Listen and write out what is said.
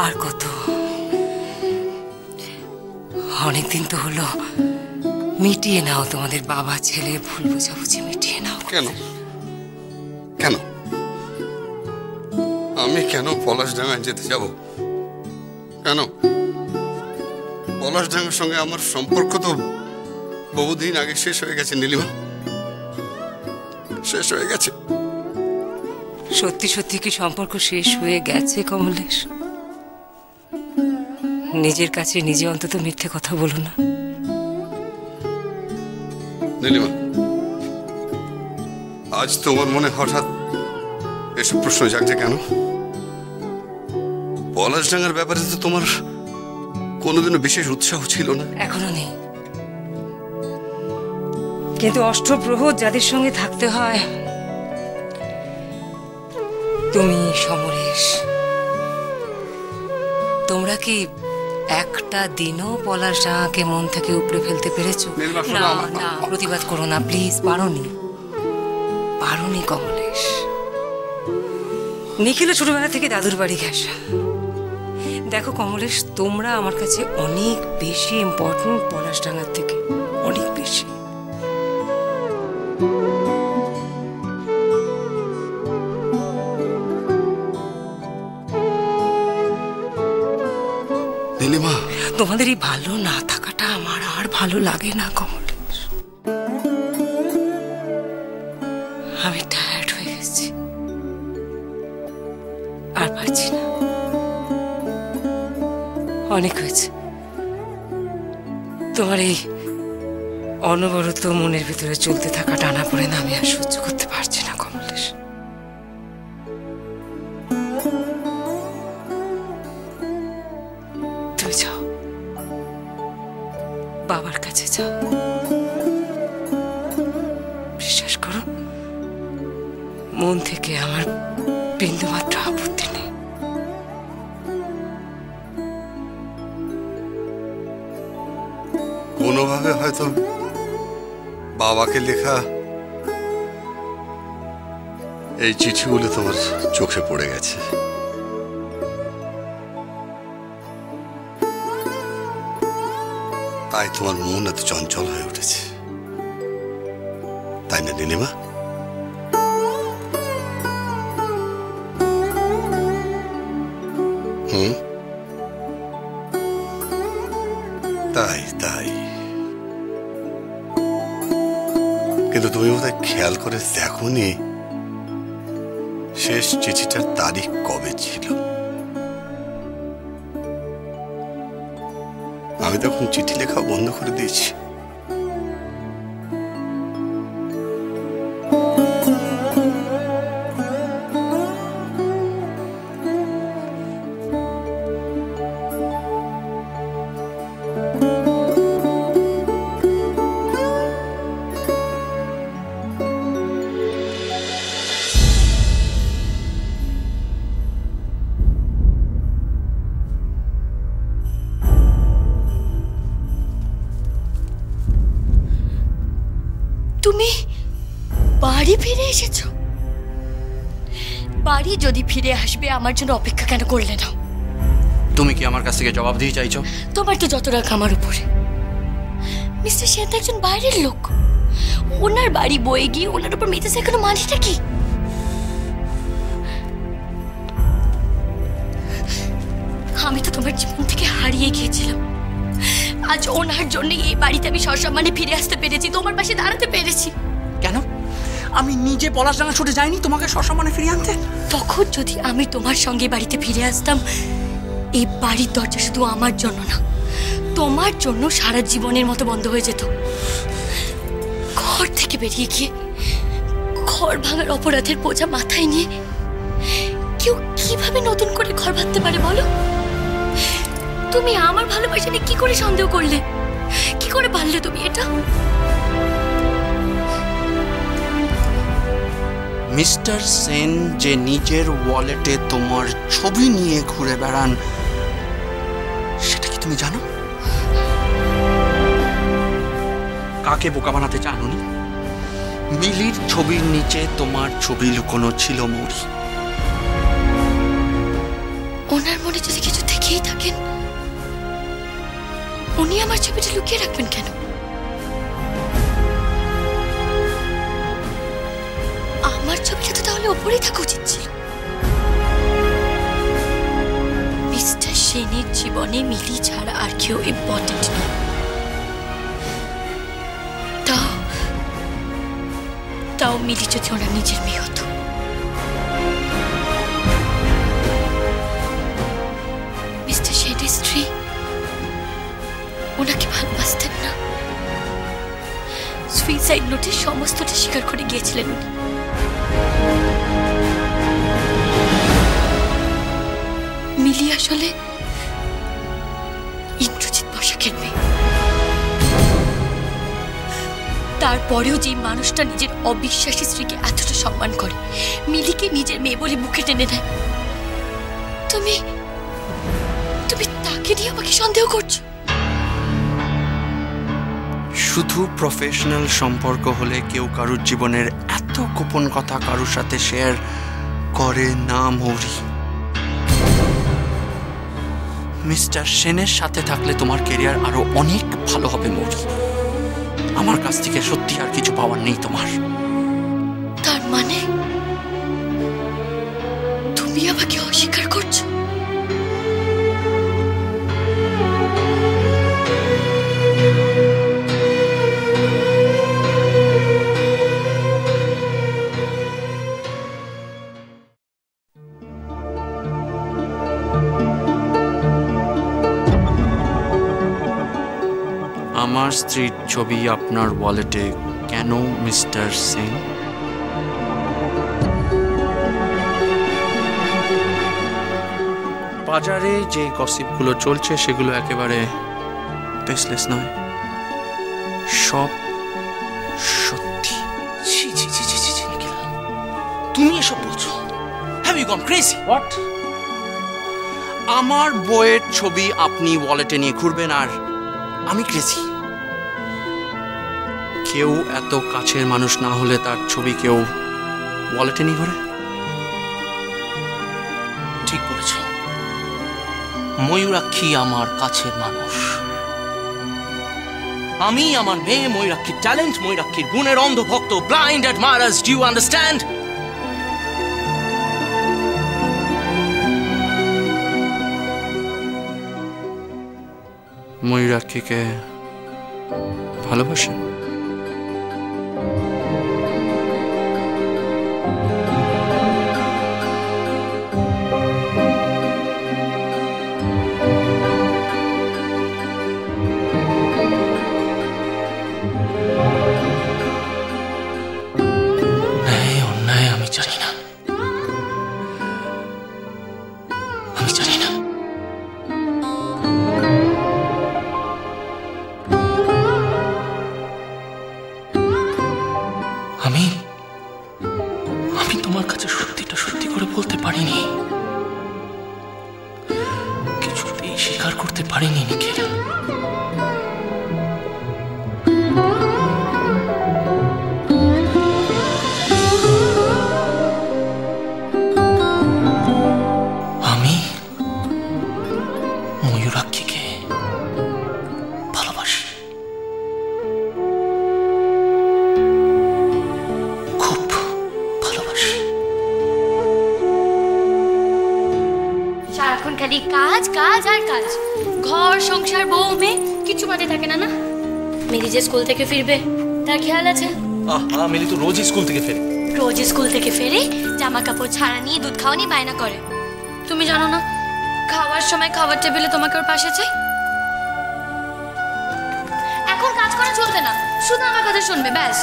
আর কত, অনেকদিন তো হলো। মিটিয়ে নাও তোমাদের বাবা ছেলে ভুল বোঝাবুঝি, মিটিয়ে নাও। কেন কেন আমি কেন পলাশডাঙ্গায় যেতে যাব? কেন? পলাশডাঙ্গার সঙ্গে আমার সম্পর্ক তো বহুদিন আগে শেষ হয়ে গেছে নীলিমা, শেষ হয়ে গেছে। সত্যি সত্যি কি সম্পর্ক শেষ হয়ে গেছে কমলেশ? নিজের কাছে নিজে অন্তত মিথ্যে কথা বলো না। নীলিমা, আজ তোমার মনে হঠাৎ এসব প্রশ্ন জাগছে কেন? পলাশডাঙ্গার ব্যাপারে তো তোমার কোনোদিনও বিশেষ উৎসাহ ছিল না। এখনো নেই, কিন্তু অষ্টপ্রহর যাদের সঙ্গে থাকতে হয়, তুমি সমরেশ, তোমরা কি একটা দিনও পলাশডাঙ্গাকে মন থেকে উপড়ে ফেলতে পেরেছো? না না, প্রতিবাদ করো না প্লিজ। পারোনি, পারোনি কমলেশ। নিখিলও ছোটবেলা থেকে দাদুর বাড়ি ঘেঁষা। দেখো কমলেশ, তোমরা আমার কাছে অনেক বেশি ইম্পর্টেন্ট পলাশডাঙ্গার থেকে, অনেক বেশি। নীলিমা, তোমাদের এই ভালো না থাকাটা আমার আর ভালো লাগে না কমলেশ। আমি টায়ার্ড হয়ে গেছি, আর পারছি না। অনেক হয়েছে। তোমার এই অনবরত মনের ভিতরে চলতে থাকা টানা পড়ে না আমি আর সহ্য করতে পারছি না কমলেশ। তুমি যাও, বাবার কাছে যাও। বিশ্বাস করো, মন থেকে আমার বিন্দুমাত্র আপত্তি নেই। কোনোভাবে হয়তো বাবাকে লেখা এই চিঠিগুলো তোমার চোখে পড়ে গেছে। তাই তোমার মন এত চঞ্চল হয়ে উঠেছে, তাই না নীলিমা? তাই তাই কিন্তু তুমি বোধহয় খেয়াল করে দেখোনি শেষ চিঠিটার তারিখ কবে ছিল। আমি তখন চিঠি লেখা বন্ধ করে দিয়েছি। তুমি বাড়ি ফিরে এসেছো? বাড়ি যদি ফিরে আসবে আমার জন্য অপেক্ষা কেন করলে না? তুমি কি আমার কাছ থেকে জবাব দিয়ে চাইছো? তোমার তো যত রাগ আমার উপরে। মিস্টার সেন তো একজন বাইরের লোক, ওনার বাড়ি বয়ে গিয়ে ওনার উপর মেতে শেখানো মানেটা কি? আমি তো তোমার জীবন থেকে হারিয়ে গিয়েছিলাম। আজ ওনার জন্য এই বাড়িতে আমি সসম্মানে ফিরে আসতে পেরেছি, তোমার পাশে দাঁড়াতে পেরেছি। কেন? আমি নিজে পলাশডাঙ্গা ছুটে যাইনি তোমাকে সসম্মানে ফিরিয়ে আনতে? তখন যদি আমি তোমার সঙ্গে বাড়িতে ফিরে আসতাম, এই বাড়ির দরজা শুধু আমার জন্য না, তোমার জন্য সারা জীবনের মতো বন্ধ হয়ে যেত। ঘর থেকে বেরিয়ে গিয়ে ঘর ভাঙার অপরাধের বোঝা মাথায় নিয়ে কেউ কিভাবে নতুন করে ঘর ভাঙতে পারে বলো? তুমি আমার ভালোবাসা নিয়ে কি করে সন্দেহ করলে? কি করে পারলে তুমি এটা? মিস্টার সেন যে নিজের ওয়ালেটে তোমার ছবি নিয়ে ঘুরে বেড়ান, সেটা কি তুমি জানো? কাকে বোকা বানাতে চাননি? মিলির ছবির নিচে তোমার ছবি লুকোনো ছিল মৌরি। ওনার মনে যদি কিছু লুকিয়েই থাকেন, উনি আমার ছবিটা লুকিয়ে রাখবেন কেন? আমার ছবিটা তো তাহলে ওপরেই থাকা উচিত ছিল। মিস্টার সেনের জীবনে মিলি ছাড়া আর কেউ ইম্পর্টেন্ট নয়। তাও মিলি যদি ওনার নিজের মেয়ে হতো। মিস্টার সেনের স্ত্রী ওনাকে ভালোবাসতেন না। সুইসাইড নোটে সমস্তটা স্বীকার করে গিয়েছিলেন উনি। মিলি আসলে ইন্দ্রজিৎ বসাকের মেয়ে। তারপরেও যে মানুষটা নিজের অবিশ্বাসী স্ত্রীকে এতটা সম্মান করে, মিলিকে নিজের মেয়ে বলে বুকে টেনে নেয়, তুমি তুমি তাকে নিয়ে আমাকে সন্দেহ করছো? শুধু প্রফেশনাল সম্পর্ক হলে কেউ কারুর জীবনের এত গোপন কথা কারুর সাথে শেয়ার করে না মৌরি। মিস্টার সেনের সাথে থাকলে তোমার ক্যারিয়ার আরো অনেক ভালো হবে মৌরি। আমার কাছ থেকে সত্যি আর কিছু পাওয়ার নেই তোমার। তার মানে তুমি আমাকে অস্বীকার করছো? আমার স্ত্রীর ছবি আপনার ওয়ালেটে কেন মিস্টার সেন? বাজারে যে গসিপগুলো চলছে সেগুলো একেবারে বেসলেস নয়, সব সত্যি। ছি ছি ছি ছি ছি নিখিল, তুমি এসব বলছো? Have you gone crazy? What? আমার বইয়ের ছবি আপনি ওয়ালেটে নিয়ে ঘুরবেন আর আমি ক্রেজি? কেউ এত কাছের মানুষ না হলে তার ছবি কেউ ওয়ালেটে নিয়ে ঘোরে? ঠিক বলেছ, ময়ূরাক্ষী আমার কাছের মানুষ। আমি আমার মেয়ে ময়ূরাক্ষীর ট্যালেন্ট, ময়ূরাক্ষীর গুণের অন্ধভক্ত, blind admirers. Do you understand? ময়ূরাক্ষীকে ভালোবাসেন? অন্যায় আমি জানি না, আমি জানি না। আমি তোমার কাছে সত্যিটা সত্যি করে বলতে পারিনি, কিছুতেই স্বীকার করতে পারিনি নিখিল। আমি ময়ূরাক্ষীকে ভালোবাসি, খুব ভালোবাসি। সারাক্ষণ খালি কাজ কাজ আর কাজ, ঘর সংসার বউ মেয়ে কিছু মাথায় থাকে না। না মিলি যে স্কুল থেকে ফিরবে তার খেয়াল আছে? মিলি তো রোজই স্কুল থেকে ফেরে। রোজ স্কুল থেকে ফেরে জামা কাপড় ছাড়া নিয়ে দুধ খাওয়া নিয়ে বায়না করে। তুমি জানো না খাওয়ার সময় খাবার টেবিলে তোমাকে ওর পাশে চাই? এখন কাজ করা চলবে না, শুধু আমার কথা শুনবে ব্যাস।